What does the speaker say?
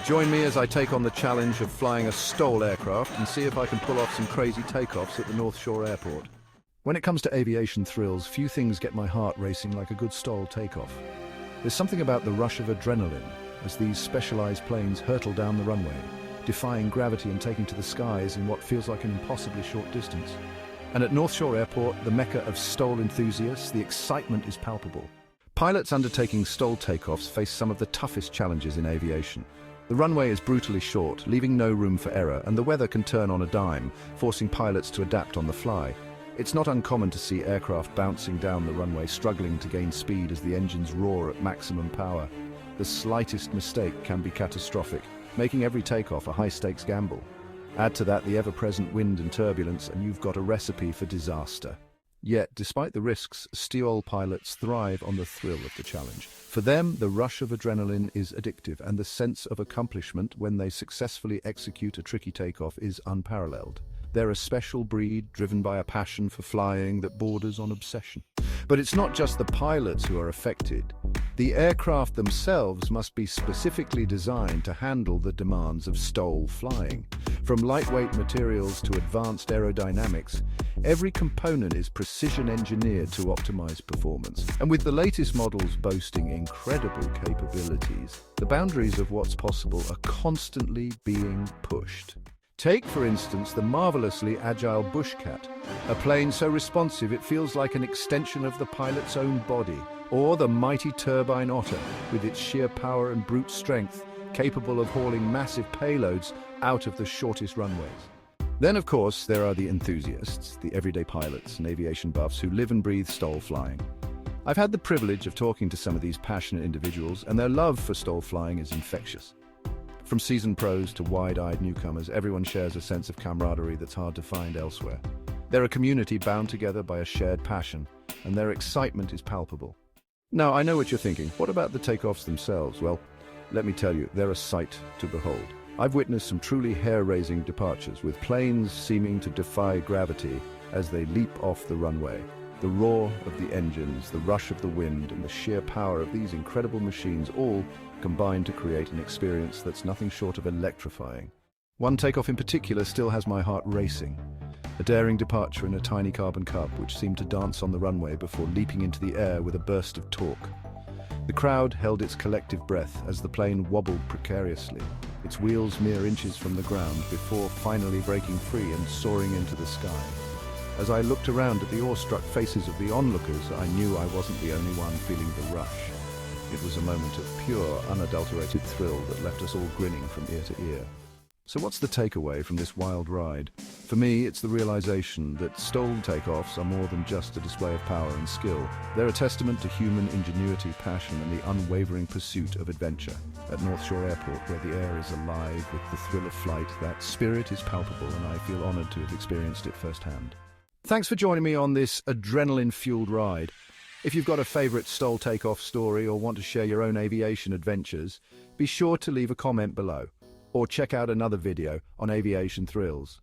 Join me as I take on the challenge of flying a STOL aircraft and see if I can pull off some crazy takeoffs at the North Shore Airport. When it comes to aviation thrills, few things get my heart racing like a good STOL takeoff. There's something about the rush of adrenaline as these specialized planes hurtle down the runway, defying gravity and taking to the skies in what feels like an impossibly short distance. And at North Shore Airport, the mecca of STOL enthusiasts, the excitement is palpable. Pilots undertaking STOL takeoffs face some of the toughest challenges in aviation. The runway is brutally short, leaving no room for error, and the weather can turn on a dime, forcing pilots to adapt on the fly. It's not uncommon to see aircraft bouncing down the runway, struggling to gain speed as the engines roar at maximum power. The slightest mistake can be catastrophic, making every takeoff a high-stakes gamble. Add to that the ever-present wind and turbulence, and you've got a recipe for disaster. Yet, despite the risks, STOL pilots thrive on the thrill of the challenge. For them, the rush of adrenaline is addictive, and the sense of accomplishment when they successfully execute a tricky takeoff is unparalleled. They're a special breed, driven by a passion for flying that borders on obsession. But it's not just the pilots who are affected. The aircraft themselves must be specifically designed to handle the demands of STOL flying. From lightweight materials to advanced aerodynamics, every component is precision engineered to optimize performance. And with the latest models boasting incredible capabilities, the boundaries of what's possible are constantly being pushed. Take, for instance, the marvelously agile Bushcat, a plane so responsive it feels like an extension of the pilot's own body, or the mighty turbine Otter, with its sheer power and brute strength, capable of hauling massive payloads out of the shortest runways. Then, of course, there are the enthusiasts, the everyday pilots and aviation buffs who live and breathe STOL flying. I've had the privilege of talking to some of these passionate individuals, and their love for STOL flying is infectious. From seasoned pros to wide-eyed newcomers, everyone shares a sense of camaraderie that's hard to find elsewhere. They're a community bound together by a shared passion, and their excitement is palpable. Now, I know what you're thinking. What about the takeoffs themselves? Well, let me tell you, they're a sight to behold. I've witnessed some truly hair-raising departures, with planes seeming to defy gravity as they leap off the runway. The roar of the engines, the rush of the wind, and the sheer power of these incredible machines all combine to create an experience that's nothing short of electrifying. One takeoff in particular still has my heart racing. A daring departure in a tiny carbon cup which seemed to dance on the runway before leaping into the air with a burst of torque. The crowd held its collective breath as the plane wobbled precariously, its wheels mere inches from the ground before finally breaking free and soaring into the sky. As I looked around at the awestruck faces of the onlookers, I knew I wasn't the only one feeling the rush. It was a moment of pure, unadulterated thrill that left us all grinning from ear to ear. So what's the takeaway from this wild ride? For me, it's the realization that STOL takeoffs are more than just a display of power and skill. They're a testament to human ingenuity, passion, and the unwavering pursuit of adventure. At North Shore Airport, where the air is alive with the thrill of flight, that spirit is palpable, and I feel honored to have experienced it firsthand. Thanks for joining me on this adrenaline-fueled ride. If you've got a favorite STOL takeoff story or want to share your own aviation adventures, be sure to leave a comment below, or check out another video on aviation thrills.